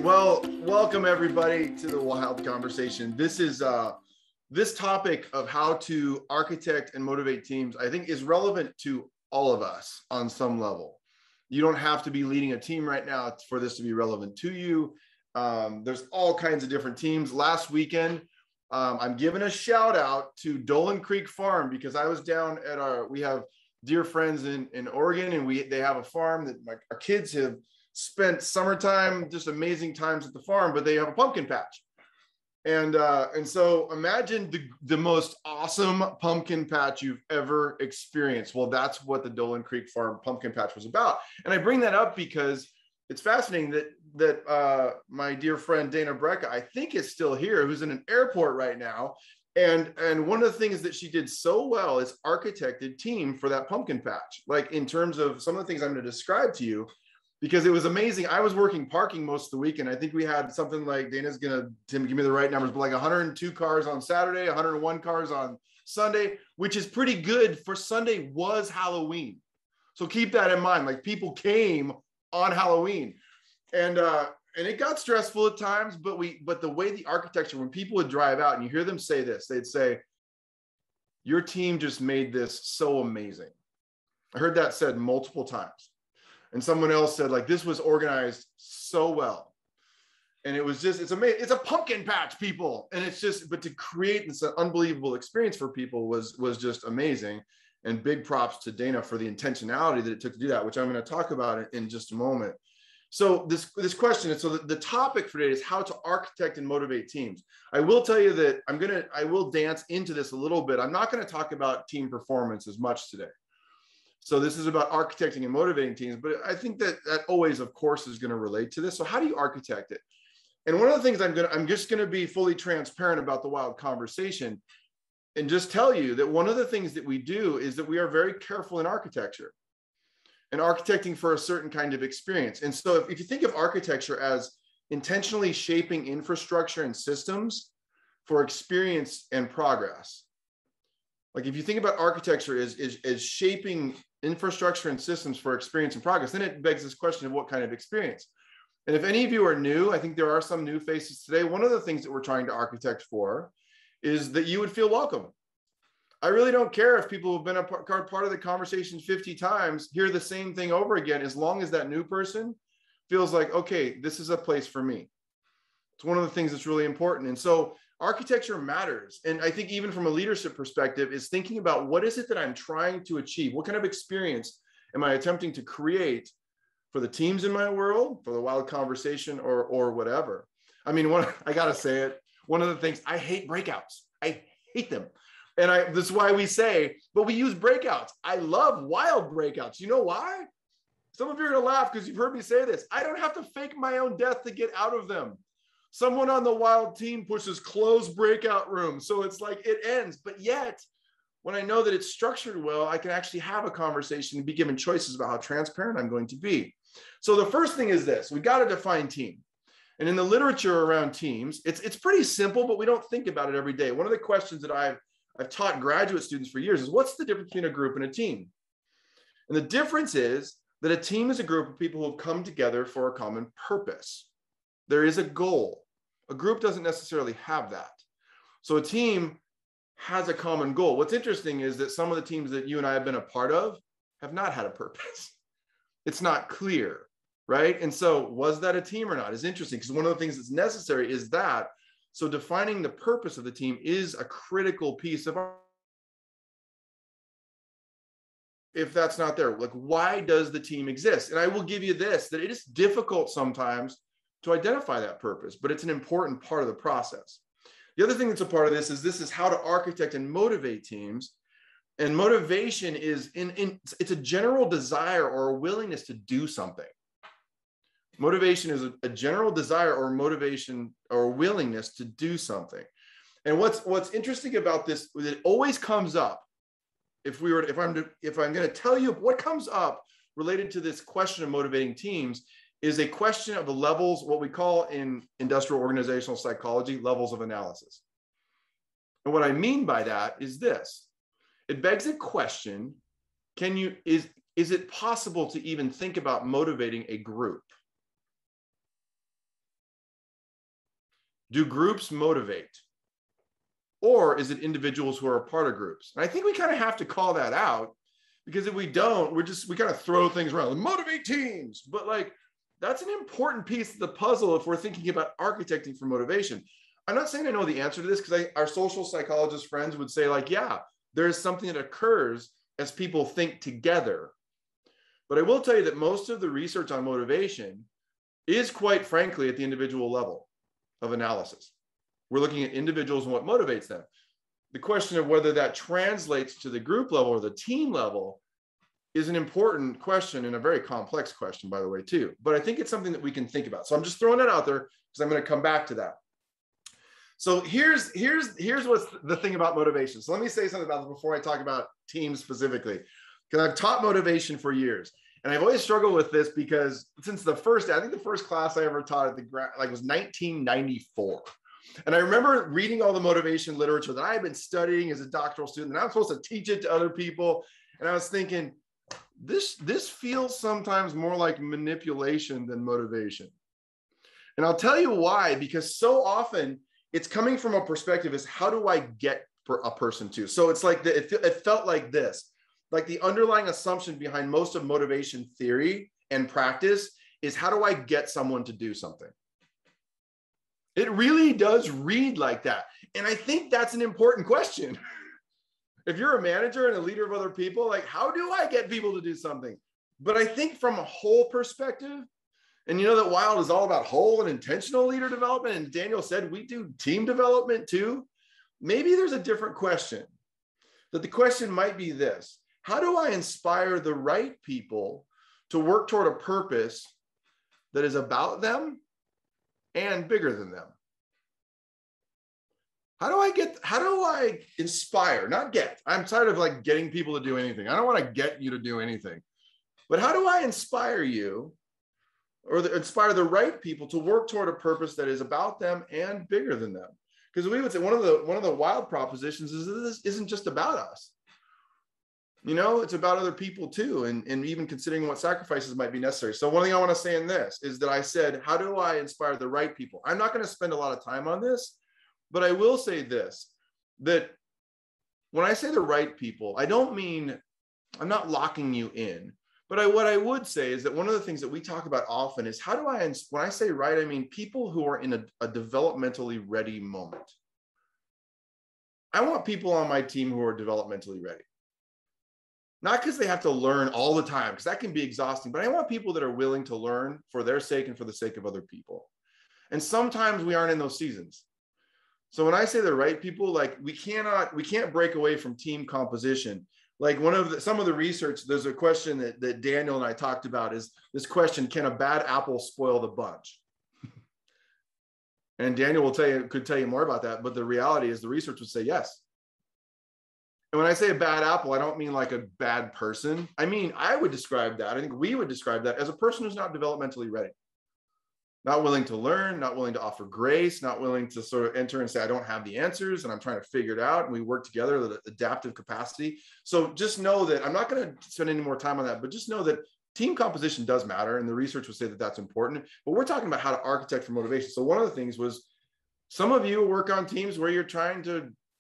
Well, welcome everybody to the WiLD conversation. This topic of how to architect and motivate teams, I think, is relevant to all of us on some level. You don't have to be leading a team right now for this to be relevant to you. There's all kinds of different teams. Last weekend, I'm giving a shout out to Dolan Creek Farm because I was down at we have dear friends in Oregon, and they have a farm that our kids have spent summertime, just amazing times at the farm, but they have a pumpkin patch. And so imagine the most awesome pumpkin patch you've ever experienced. Well, that's what the Dolan Creek Farm pumpkin patch was about. And I bring that up because it's fascinating that my dear friend Dana Brecka, I think, is still here, who's in an airport right now. And one of the things that she did so well is architected team for that pumpkin patch. Like, in terms of some of the things I'm going to describe to you, because it was amazing. I was working parking most of the week, and I think we had something like, Dana's going to, Tim, give me the right numbers, but like 102 cars on Saturday, 101 cars on Sunday, which is pretty good for Sunday was Halloween. So keep that in mind. Like, people came on Halloween, and it got stressful at times, but the way the architecture, when people would drive out and you hear them say this, they'd say, your team just made this so amazing. I heard that said multiple times. And someone else said, like, this was organized so well. And it was just, it's amazing. It's a pumpkin patch, people. And it's just, but to create this unbelievable experience for people was just amazing. And big props to Dana for the intentionality that it took to do that, which I'm going to talk about in just a moment. So this question, so the topic for today is how to architect and motivate teams. I will tell you that I will dance into this a little bit. I'm not going to talk about team performance as much today. So this is about architecting and motivating teams, but I think that always, of course, is going to relate to this. So how do you architect it? And one of the things I'm just going to be fully transparent about the WiLD conversation and just tell you that one of the things that we do is that we are very careful in architecture and architecting for a certain kind of experience. And so if you think of architecture as intentionally shaping infrastructure and systems for experience and progress, like if you think about architecture as shaping infrastructure and systems for experience and progress, then it begs this question of what kind of experience. And if any of you are new, I think there are some new faces today. One of the things that we're trying to architect for is that you would feel welcome. I really don't care if people who've been a part of the conversation 50 times hear the same thing over again, as long as that new person feels like, okay, this is a place for me. It's one of the things that's really important. And so architecture matters. And I think even from a leadership perspective is thinking about, what is it that I'm trying to achieve? What kind of experience am I attempting to create for the teams in my world, for the WiLD conversation, or whatever? I mean, I got to say it. One of the things, I hate breakouts. I hate them. And this is why we say, but we use breakouts. I love WiLD breakouts. You know why? Some of you are going to laugh because you've heard me say this. I don't have to fake my own death to get out of them. Someone on the WiLD team pushes closed breakout rooms. So it's like it ends. But yet, when I know that it's structured well, I can actually have a conversation and be given choices about how transparent I'm going to be. So the first thing is this: we got to define team. And in the literature around teams, it's pretty simple, but we don't think about it every day. One of the questions that I've taught graduate students for years is, what's the difference between a group and a team? And the difference is that a team is a group of people who have come together for a common purpose. There is a goal. A group doesn't necessarily have that. So a team has a common goal. What's interesting is that some of the teams that you and I have been a part of have not had a purpose. It's not clear, right? And so was that a team or not is interesting, because one of the things that's necessary is that. So defining the purpose of the team is a critical piece of our, if that's not there, like, why does the team exist? And I will give you this, that it is difficult sometimes to identify that purpose, but it's an important part of the process. The other thing that's a part of this is how to architect and motivate teams. And motivation is it's a general desire or a willingness to do something. Motivation is a general desire or motivation or willingness to do something. And what's interesting about this is it always comes up. If I'm going to tell you what comes up related to this question of motivating teams, is a question of the levels, what we call in industrial organizational psychology, levels of analysis. And what I mean by that is this: it begs a question: is it possible to even think about motivating a group? Do groups motivate? Or is it individuals who are a part of groups? And I think we kind of have to call that out, because if we don't, we kind of throw things around, motivate teams. But like, that's an important piece of the puzzle if we're thinking about architecting for motivation. I'm not saying I know the answer to this, because our social psychologist friends would say like, yeah, there is something that occurs as people think together. But I will tell you that most of the research on motivation is, quite frankly, at the individual level of analysis. We're looking at individuals and what motivates them. The question of whether that translates to the group level or the team level is an important question, and a very complex question, by the way, too. But I think it's something that we can think about. So I'm just throwing it out there because I'm going to come back to that. So here's what's the thing about motivation. So let me say something about this before I talk about teams specifically, because I've taught motivation for years. And I've always struggled with this because since I think the first class I ever taught at the was 1994. And I remember reading all the motivation literature that I had been studying as a doctoral student, and I'm supposed to teach it to other people. And I was thinking, this feels sometimes more like manipulation than motivation. And I'll tell you why, because so often it's coming from a perspective is, how do I get a person to? So it's like, it felt like this, like the underlying assumption behind most of motivation theory and practice is, how do I get someone to do something? It really does read like that. And I think that's an important question. If you're a manager and a leader of other people, like, how do I get people to do something? But I think from a whole perspective, and you know that WiLD is all about whole and intentional leader development, and Daniel said we do team development too. Maybe there's a different question. That the question might be this: how do I inspire the right people to work toward a purpose that is about them and bigger than them? How do I inspire, not get? I'm tired of like getting people to do anything. I don't want to get you to do anything. But how do I inspire you, or inspire the right people to work toward a purpose that is about them and bigger than them? Because we would say one of the WiLD propositions is that this isn't just about us. You know, it's about other people too, and even considering what sacrifices might be necessary. So one thing I want to say in this is that I said, how do I inspire the right people? I'm not going to spend a lot of time on this, but I will say this, that when I say the right people, I don't mean, I'm not locking you in, but what I would say is that one of the things that we talk about often is, how do I, when I say right, I mean people who are in a developmentally ready moment. I want people on my team who are developmentally ready. Not because they have to learn all the time, because that can be exhausting, but I want people that are willing to learn for their sake and for the sake of other people. And sometimes we aren't in those seasons. So when I say the right people, like we can't break away from team composition. Like some of the research, there's a question that Daniel and I talked about, is this question: can a bad apple spoil the bunch? And Daniel could tell you more about that, but the reality is the research would say yes. And when I say a bad apple, I don't mean like a bad person. I mean, I would describe that, I think we would describe that as a person who's not developmentally ready. Not willing to learn, not willing to offer grace, not willing to sort of enter and say, I don't have the answers and I'm trying to figure it out. And we work together with adaptive capacity. So just know that I'm not going to spend any more time on that, but just know that team composition does matter. And the research would say that that's important, but we're talking about how to architect for motivation. So one of the things was, some of you work on teams where you're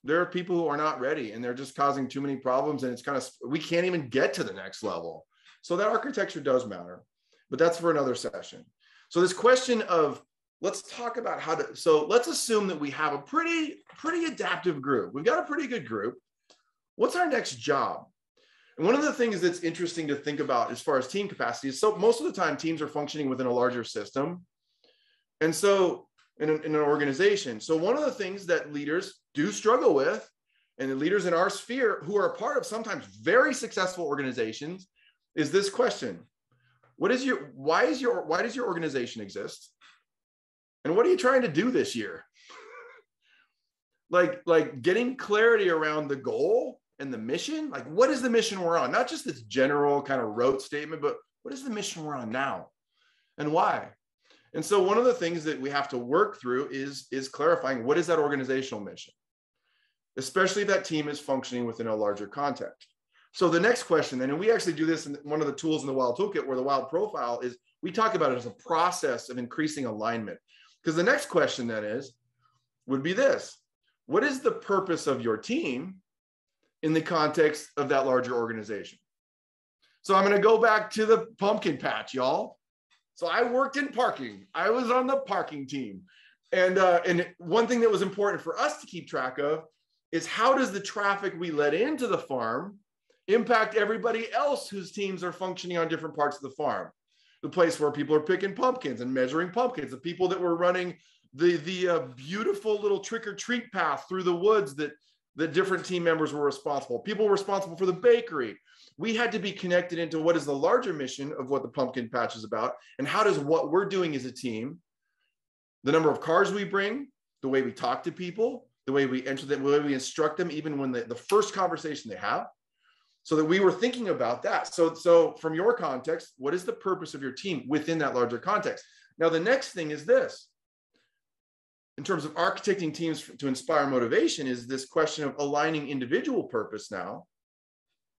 there are people who are not ready and they're just causing too many problems. And it's kind of, we can't even get to the next level. So that architecture does matter, but that's for another session. So this question of, let's talk about so let's assume that we have a pretty adaptive group. We've got a pretty good group. What's our next job? And one of the things that's interesting to think about as far as team capacity is, so most of the time teams are functioning within a larger system. And so in an organization. So one of the things that leaders do struggle with, and the leaders in our sphere who are a part of sometimes very successful organizations, is this question: why does your organization exist? And what are you trying to do this year? like getting clarity around the goal and the mission. Like, what is the mission we're on? Not just this general kind of rote statement, but what is the mission we're on now and why? And so one of the things that we have to work through is clarifying, what is that organizational mission, especially if that team is functioning within a larger context. So the next question then, and we actually do this in one of the tools in the WiLD toolkit, where the WiLD profile is, we talk about it as a process of increasing alignment. Because the next question then is, would be this. What is the purpose of your team in the context of that larger organization? So I'm going to go back to the pumpkin patch, y'all. So I worked in parking. I was on the parking team. And one thing that was important for us to keep track of is how does the traffic we let into the farm impact everybody else whose teams are functioning on different parts of the farm? The place where people are picking pumpkins and measuring pumpkins, the people that were running the beautiful little trick-or-treat path through the woods that different team members were responsible. People were responsible for the bakery. We had to be connected into what is the larger mission of what the pumpkin patch is about, and how does what we're doing as a team, the number of cars we bring, the way we talk to people, the way we enter them, the way we instruct them, even when the first conversation they have, so that we were thinking about that. So from your context, what is the purpose of your team within that larger context? Now, the next thing is this. In terms of architecting teams to inspire motivation, is this question of aligning individual purpose now.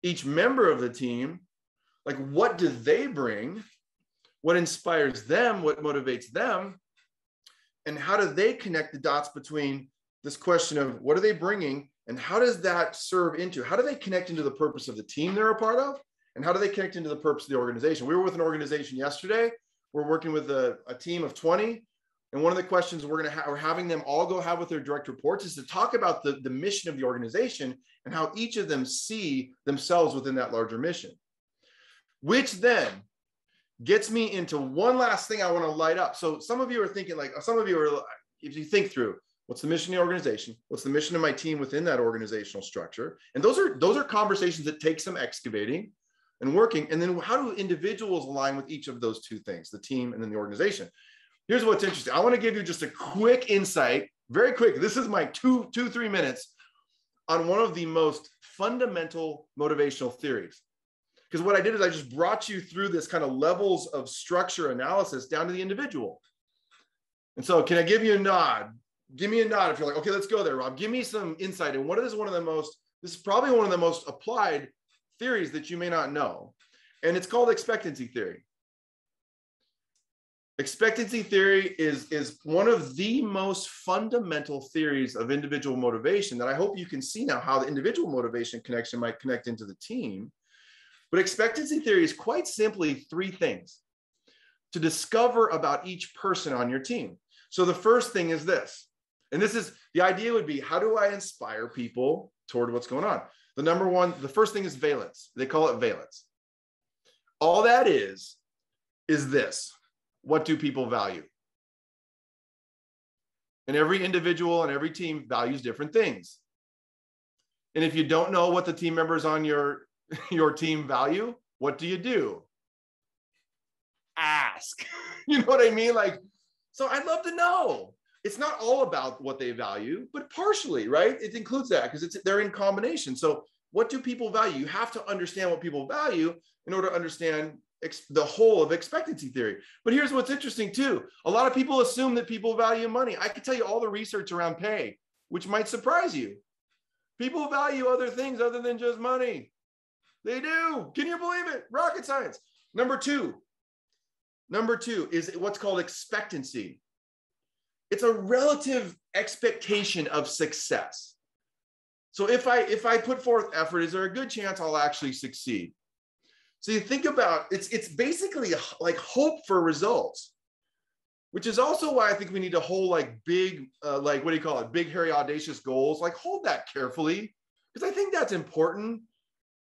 Each member of the team, like, what do they bring? What inspires them? What motivates them? And how do they connect the dots between this question of what are they bringing and how does that serve into, how do they connect into the purpose of the team they're a part of? And how do they connect into the purpose of the organization? We were with an organization yesterday. We're working with a team of 20. And one of the questions we're having them all go have with their direct reports is to talk about the mission of the organization and how each of them see themselves within that larger mission. Which then gets me into one last thing I want to light up. So some of you are thinking, like, some of you are, if you think through, what's the mission of the organization? What's the mission of my team within that organizational structure? And those are conversations that take some excavating and working. And then how do individuals align with each of those two things, the team and then the organization? Here's what's interesting. I want to give you just a quick insight, very quick. This is my 3 minutes on one of the most fundamental motivational theories. Because what I did is I just brought you through this kind of levels of structure analysis down to the individual. And so can I give you a nod? Give me a nod if you're like, okay, let's go there, Rob. Give me some insight. And this is probably one of the most applied theories that you may not know. And it's called expectancy theory. Expectancy theory is one of the most fundamental theories of individual motivation that I hope you can see now how the individual motivation connection might connect into the team. But expectancy theory is quite simply 3 things to discover about each person on your team. So the first thing is this, and this is, the idea would be, how do I inspire people toward what's going on? The first thing is valence. They call it valence. All that is this. What do people value? And every individual and every team values different things. And if you don't know what the team members on your team value, what do? Ask. You know what I mean? Like, so I'd love to know. It's not all about what they value, but partially, right? It includes that because they're in combination. So what do people value? You have to understand what people value in order to understand the whole of expectancy theory. But here's what's interesting too. A lot of people assume that people value money. I could tell you all the research around pay, which might surprise you. People value other things other than just money. They do. Can you believe it? Rocket science. Number two is what's called expectancy. It's a relative expectation of success. So if I put forth effort, is there a good chance I'll actually succeed? So you think about, it's basically like hope for results, which is also why I think we need to hold like big, like, what do you call it? Big, hairy, audacious goals. Like, hold that carefully, because I think that's important.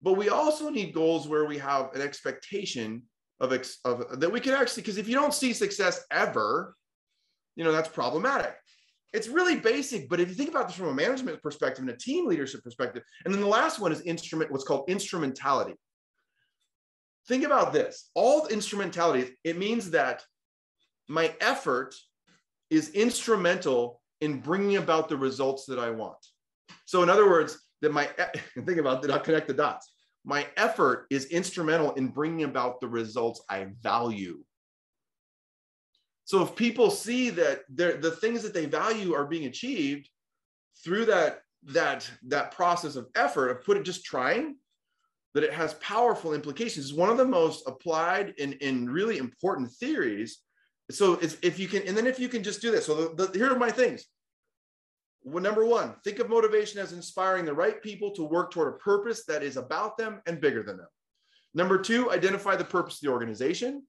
But we also need goals where we have an expectation of that we can actually, because if you don't see success ever, that's problematic. It's really basic, but if you think about this from a management perspective and a team leadership perspective, and then the last one is what's called instrumentality. Think about this. All instrumentality, it means that my effort is instrumental in bringing about the results that I want. So in other words, think about that, I'll connect the dots. My effort is instrumental in bringing about the results I value. So if people see that the things that they value are being achieved through that process of effort, of just trying, that it has powerful implications. It's one of the most applied and really important theories. So if you can just do this. So here are my things. Well, number one, think of motivation as inspiring the right people to work toward a purpose that is about them and bigger than them. Number two, identify the purpose of the organization.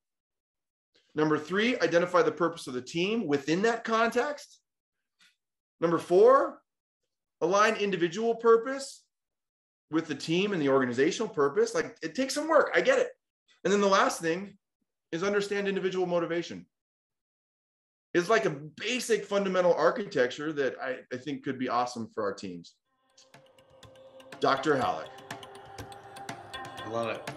Number three, identify the purpose of the team within that context. Number four, align individual purpose with the team and the organizational purpose. Like, it takes some work. I get it. And then the last thing is understand individual motivation. It's like a basic fundamental architecture that I think could be awesome for our teams. Dr. Halleck. I love it.